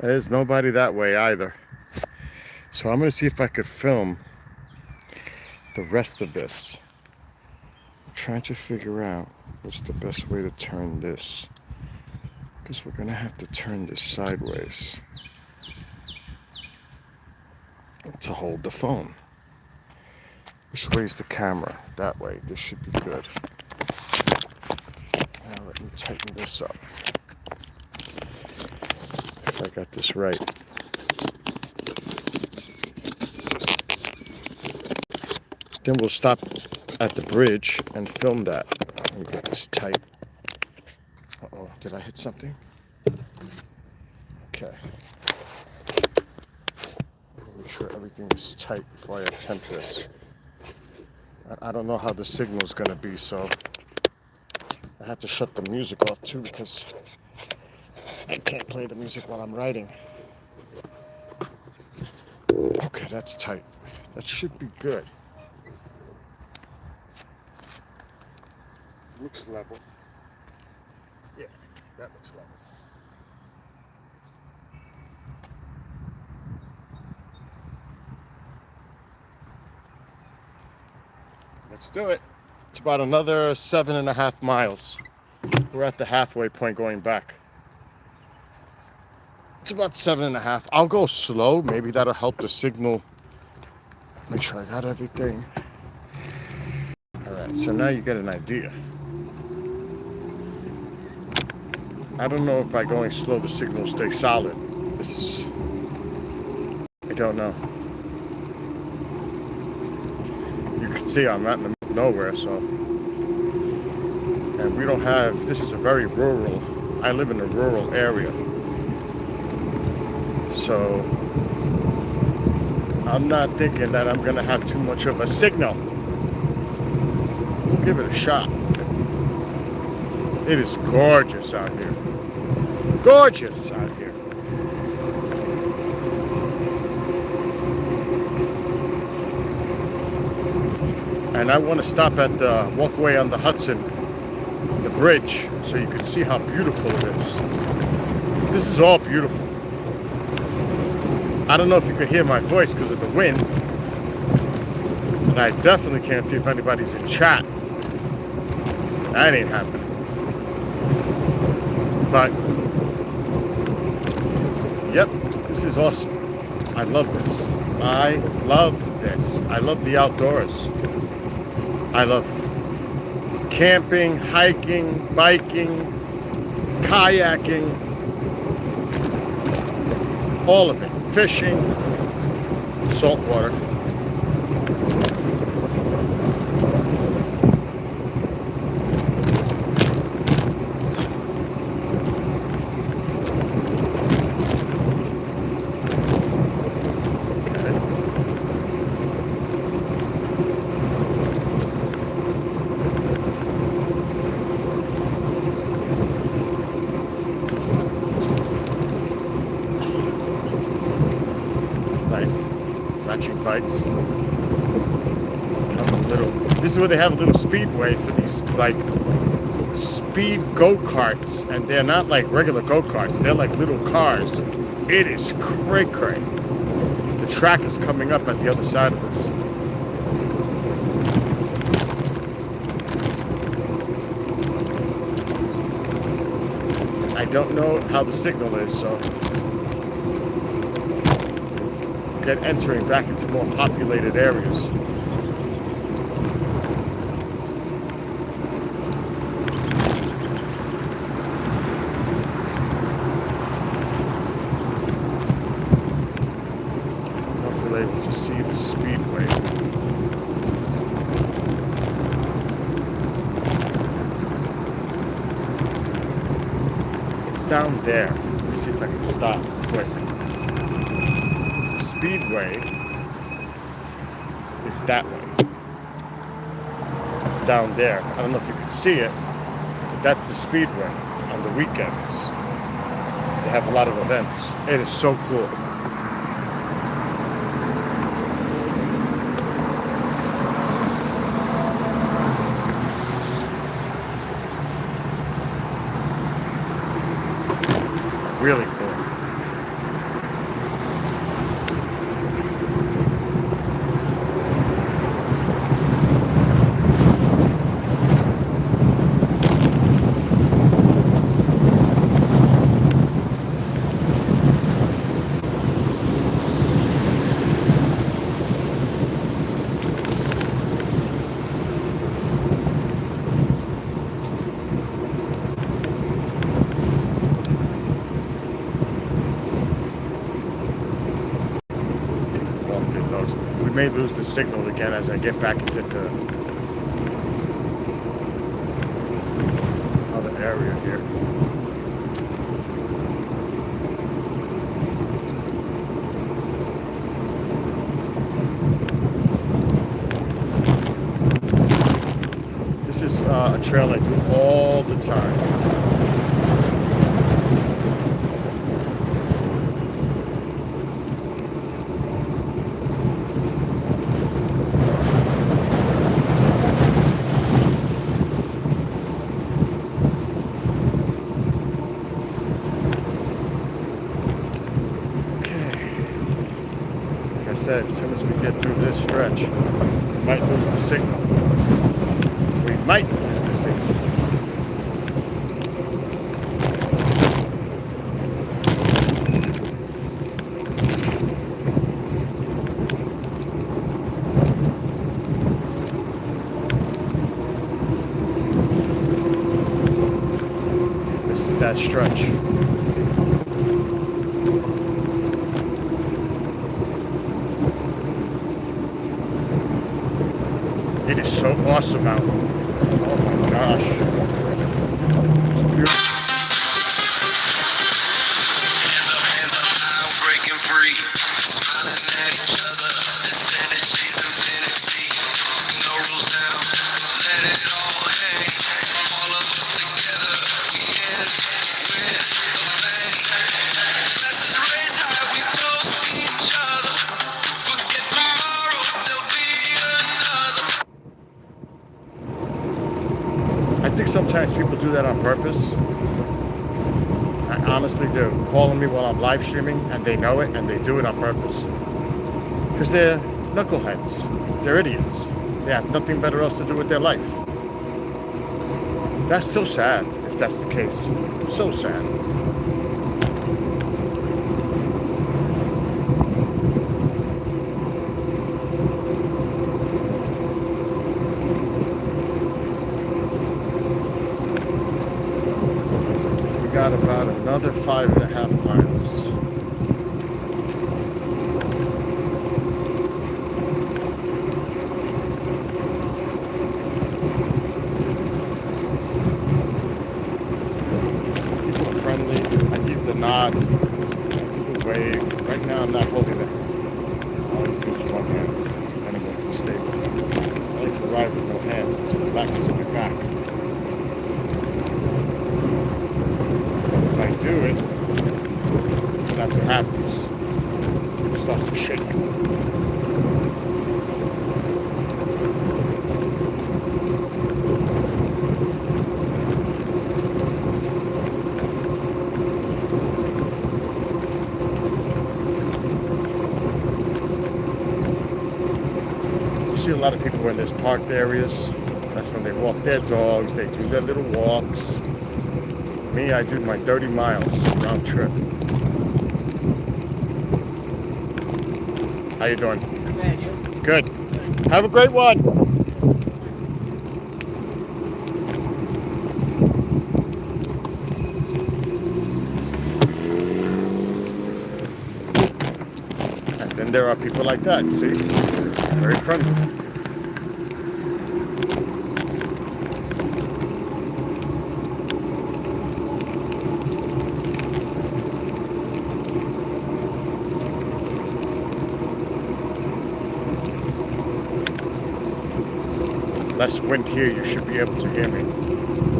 There's nobody that way either. So I'm gonna see if I could film the rest of this. I'm trying to figure out what's the best way to turn this. Because we're gonna have to turn this sideways to hold the phone. Which way's the camera? That way. This should be good. Now let me tighten this up. If I got this right. Then we'll stop at the bridge and film that. Let me get this tight. Uh-oh, did I hit something? Okay. Make sure everything is tight before I attempt this. I don't know how the signal is going to be, so I have to shut the music off too because I can't play the music while I'm writing. Okay, that's tight. That should be good. Looks level. Yeah, that looks level. Let's do it. It's about another 7.5 miles. We're at the halfway point going back. It's about 7.5. I'll go slow. Maybe that'll help the signal. Make sure I got everything. All right, so now you get an idea. I don't know if by going slow the signal stays solid. I don't know. You can see I'm not in the middle of nowhere, so. And we don't have, this is a very rural, I live in a rural area. So I'm not thinking that I'm gonna have too much of a signal. We'll give it a shot. It is gorgeous out here. Gorgeous out here. And I want to stop at the walkway on the Hudson, the bridge, so you can see how beautiful it is. This is all beautiful. I don't know if you could hear my voice because of the wind. And I definitely can't see if anybody's in chat. That ain't happening. But, yep, this is awesome. I love this. I love this. I love the outdoors. I love camping, hiking, biking, kayaking, all of it. Fishing, saltwater. Matching bikes. Comes a little. This is where they have a little speedway for these like speed go-karts, and they're not like regular go-karts. They're like little cars. It is cray-cray. The track is coming up at the other side of this. I don't know how the signal is, so. Entering back into more populated areas. Hopefully able to see the speedway. It's down there. Let me see if I can stop quick. Speedway is that way. It's down there. I don't know if you can see it, but that's the speedway on the weekends. They have a lot of events. It is so cool. Really cool. may lose the signal again as I get back into the other area here. This is a trail I do all the time. As soon as we get through this stretch, we might lose the signal. We might lose the signal. This is that stretch. It is so awesome out. Oh my gosh. It's beautiful. Hands up now, breaking free. Smiling at each other. This energy's infinity. No rules now. Let it all hang. All of us together. We in with the bang. Glasses raised high, we toast each other. Forget tomorrow, there'll be another. I think sometimes people do that on purpose. I honestly do. Calling me while I'm live streaming and they know it and they do it on purpose. Because they're knuckleheads. They're idiots. They have nothing better else to do with their life. That's so sad if that's the case. So sad. Got about another 5.5 miles. People are friendly. I give the nod. I do the wave. Right now I'm not holding it. I'll use one hand. It's kind of a mistake. I like to ride with no hands because it relaxes my back. If I do it, that's what happens. It starts to shake. You see a lot of people in these parked areas. That's when they walk their dogs, they do their little walks. Me, I do my 30 miles round trip. How you doing? Good, you? Good. Have a great one. And then there are people like that, see? Very friendly. Less wind here, you should be able to hear me.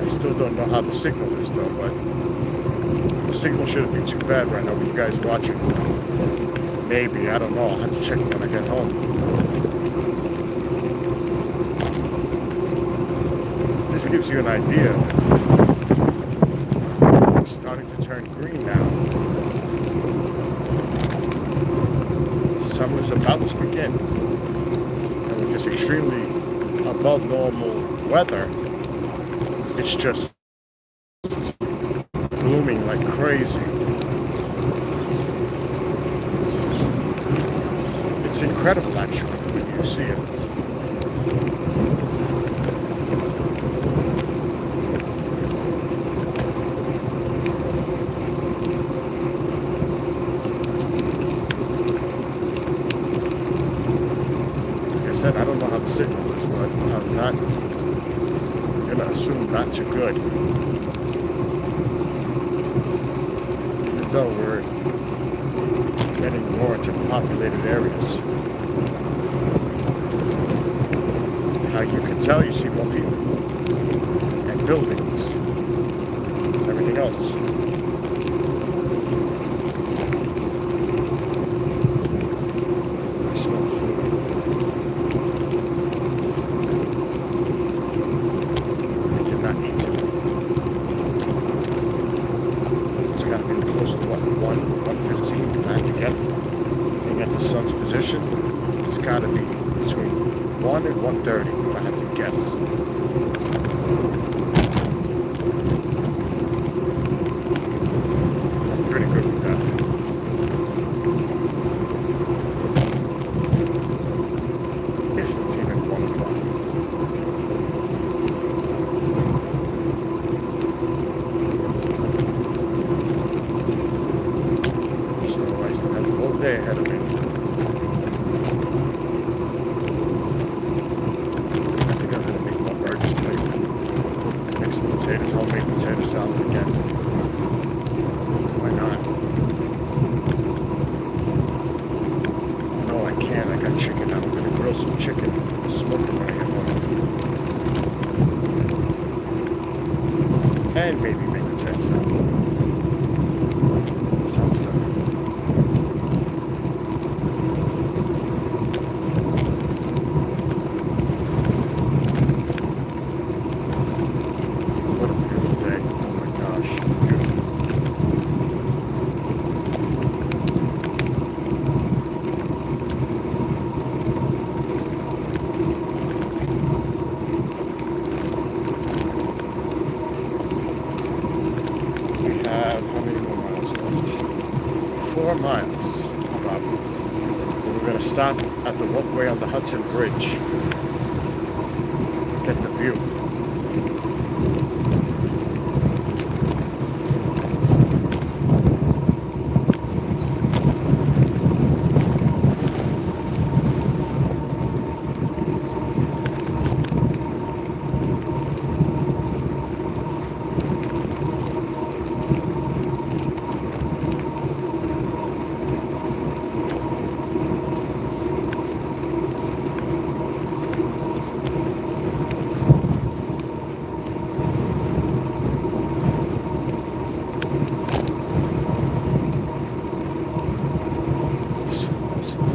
I still don't know how the signal is though, but the signal shouldn't be too bad right now with you guys watching. Maybe, I don't know, I'll have to check when I get home. This gives you an idea. It's starting to turn green now. Summer's about to begin. And with this extremely above normal weather, it's just blooming like crazy. It's incredible actually when you see it. signal is, but I'm not gonna assume not too good. Even though we're getting more into populated areas. How you can tell you see more people and buildings, everything else. I smell food. I did not eat today. It's got to be close to what, 1:15, I had to guess. Looking at the sun's position, it's got to be between 1 and 1:30, if I had to guess. I'm pretty good with that. If it's even 1 o'clock. So I still have the whole day ahead of me. Some potatoes, homemade potato salad again. Why not? No, I can't. I got chicken. I'm gonna grill some chicken, smoke it when I get home. And maybe make potato salad. Sounds good. How many more miles left? 4 miles. About. We're going to stop at the walkway on the Hudson Bridge. Get the view.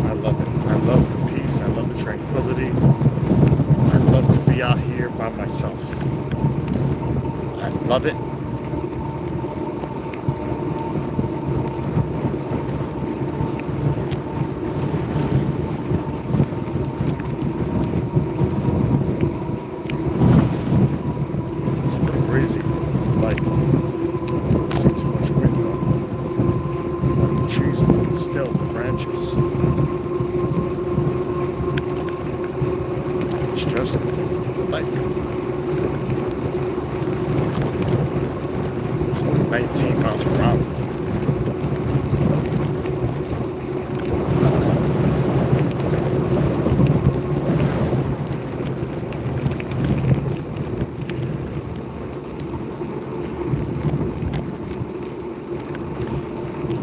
I love it. I love the peace. I love the tranquility. I love to be out here by myself. I love it. It's a little breezy. Like, see too much wind though. The trees still, the branches. It's just like 19 miles per hour.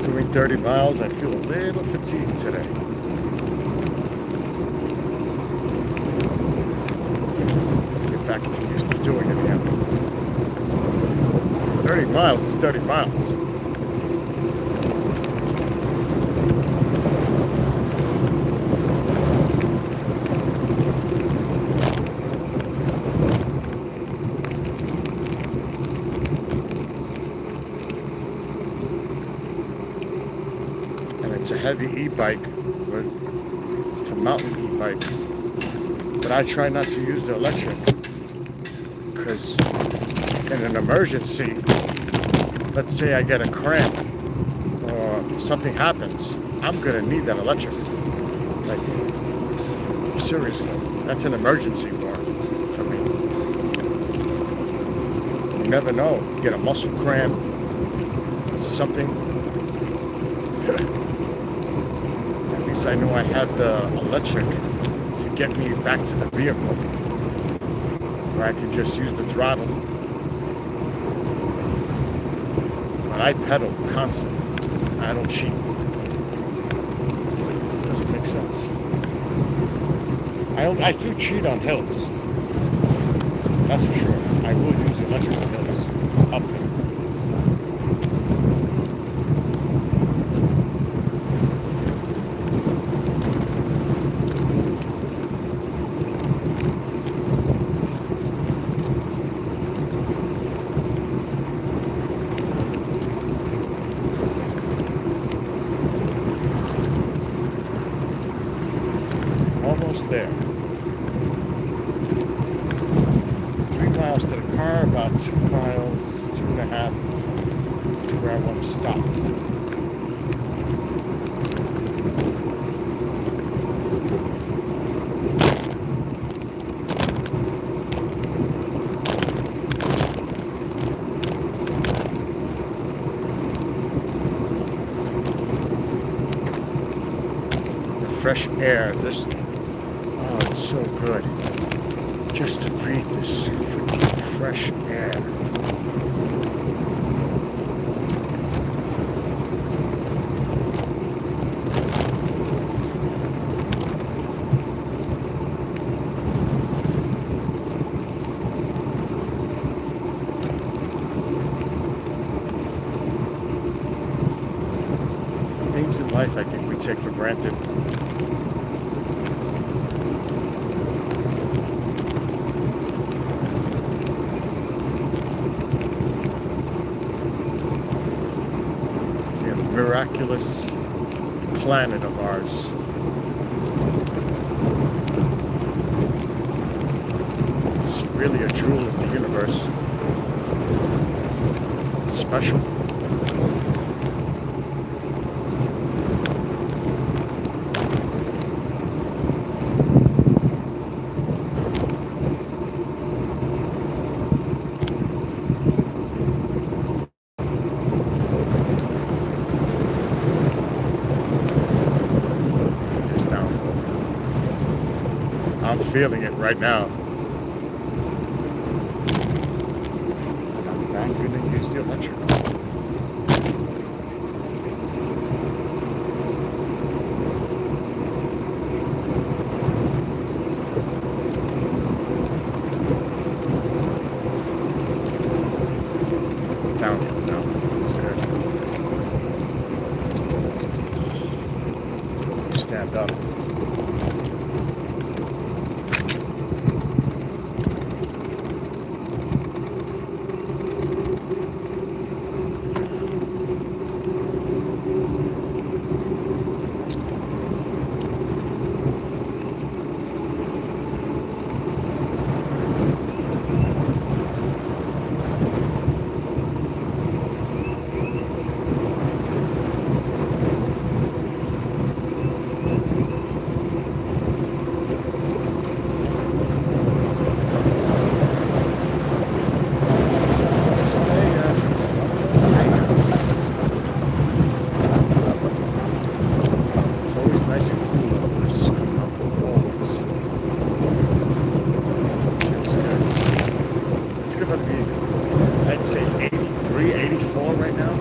Doing 30 miles, I feel a little fatigued today. Get back to used to doing it again. 30 miles is 30 miles. It's a heavy e-bike, but it's a mountain e-bike. But I try not to use the electric, because in an emergency, let's say I get a cramp or something happens, I'm gonna need that electric. Like, seriously, that's an emergency bar for me. You never know, you get a muscle cramp, something. At least I know I have the electric to get me back to the vehicle where I can just use the throttle. But I pedal constantly. I don't cheat. It doesn't make sense. I do cheat on hills. That's for sure. I will use electric on hills. Uphill. Almost there. 3 miles to the car, about 2 miles, 2.5 to where I want to stop. The fresh air, this. Oh, it's so good just to breathe this freaking fresh air. Things in life I think we take for granted. Miraculous planet of ours. It's really a jewel in the universe. It's special. I'm feeling it right now. I'm not going to use the electric. It's downhill now. It's good. Stand up. Nice and cool up this coming up always. Feels good. It's gonna be, I'd say 83, 84 right now.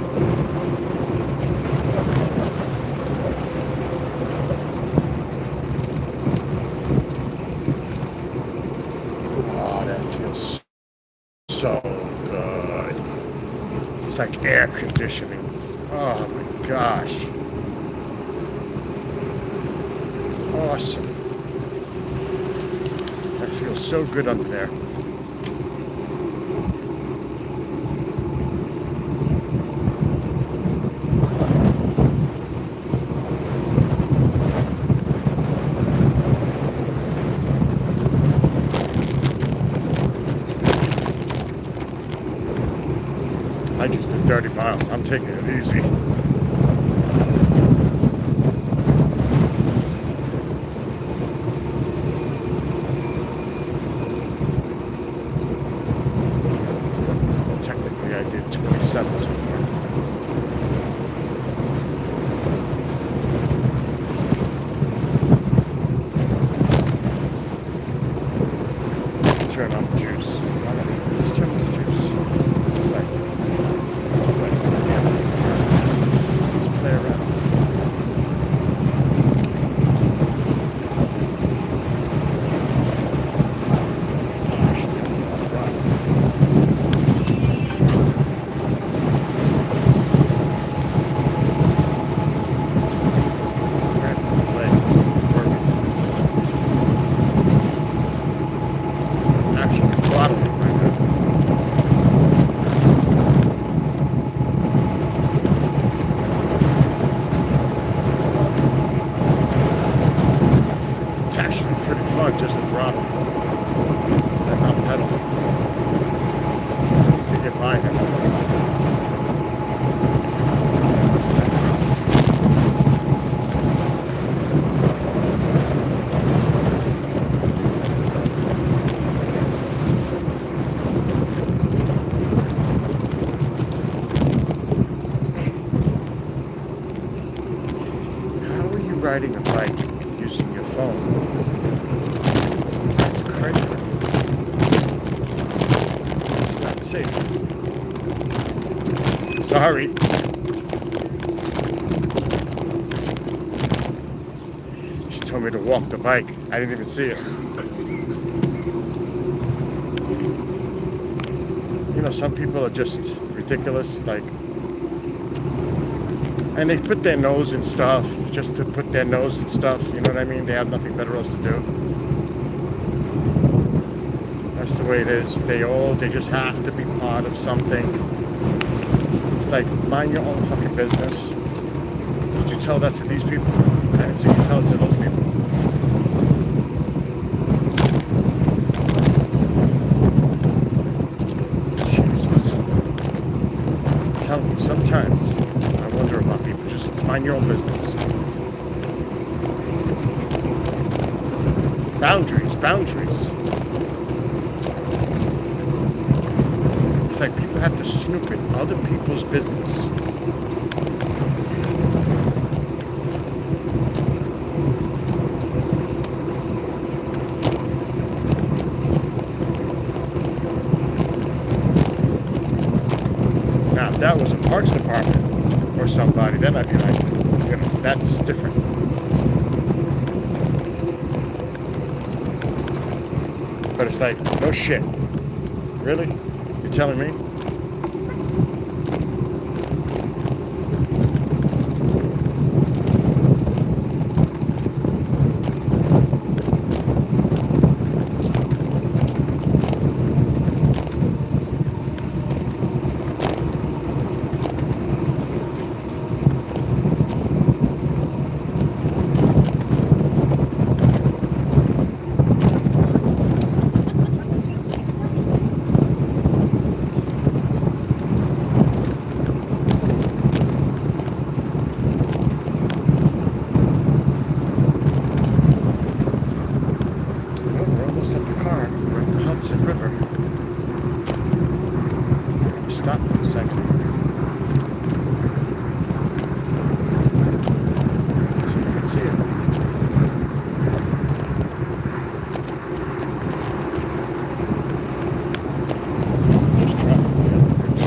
Oh, that feels so good. It's like air conditioning. Oh my gosh. Awesome. That feels so good under there. I just did 30 miles. I'm taking it easy. Technically, I did 27 so far. It's actually pretty fun just to throttle and not pedal. You get by him. How are you riding a bike using your phone? That's crazy. It's not safe. Sorry. She told me to walk the bike. I didn't even see it. You know, some people are just ridiculous, like, and they put their nose in stuff just to put their nose in stuff, you know what I mean? They have nothing better else to do. That's the way it is. They just have to be part of something. It's like, mind your own fucking business. Did you tell that to these people? And so you tell it to those people. Jesus. I'm telling you, sometimes I wonder about people. Just mind your own business. Boundaries, boundaries. It's like people have to snoop in other people's business. Now, if that was a parks department or somebody, then I'd be like, you know, that's different. But it's like, no shit. Really? You're telling me? Hudson River. Stop for a second. So you can see it. There's traffic on the other bridge.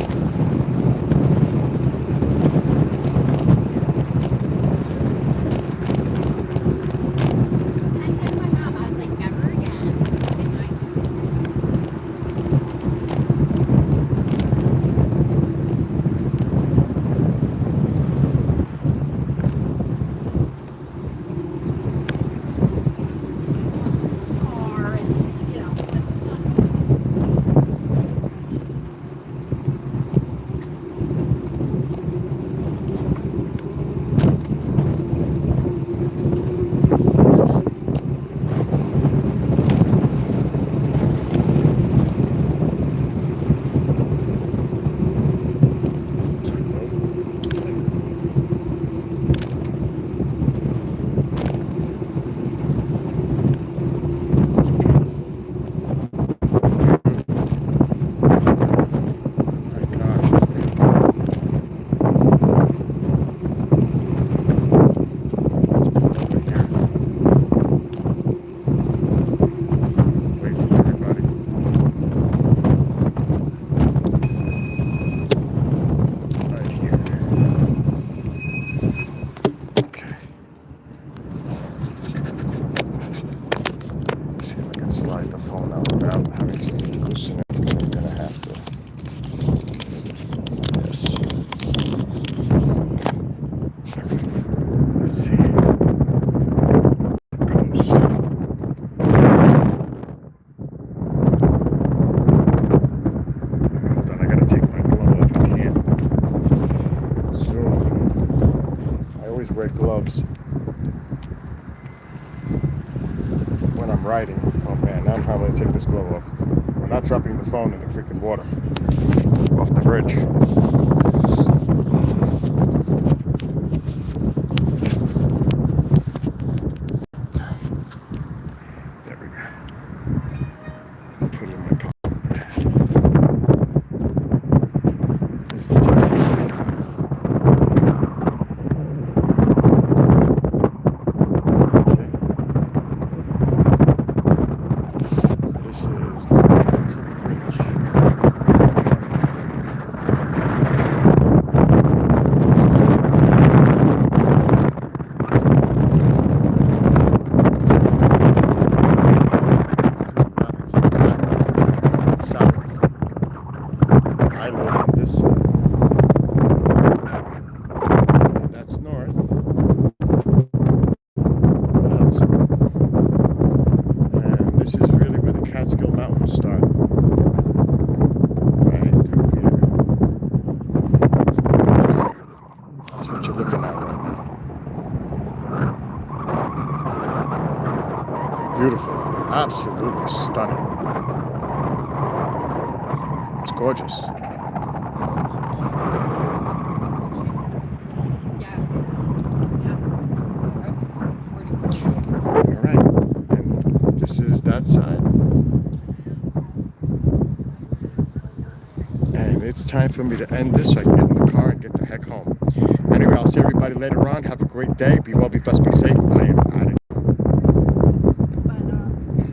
Slide the phone out without having to loosen it. I'm gonna have to. Yes. Let's see. Close. Hold on, I gotta take my glove off. I can't zoom. I always wear gloves. I'm riding. Oh man, now I'm probably gonna take this glove off. We're not dropping the phone in the freaking water off the bridge. There we go. Put it in my pocket. There's the ticket. This is the Hudson Bridge. South. I live on this side. That's north. The Hudson. And this is really where the Catskill Mountains start. Right through here. That's what you're looking at right now. Beautiful. Absolutely stunning. It's gorgeous. All right. And this is that side. And it's time for me to end this so I can get in the car and get the heck home. Anyway, I'll see everybody later on. Have a great day. Be well, be blessed, be safe. I am out.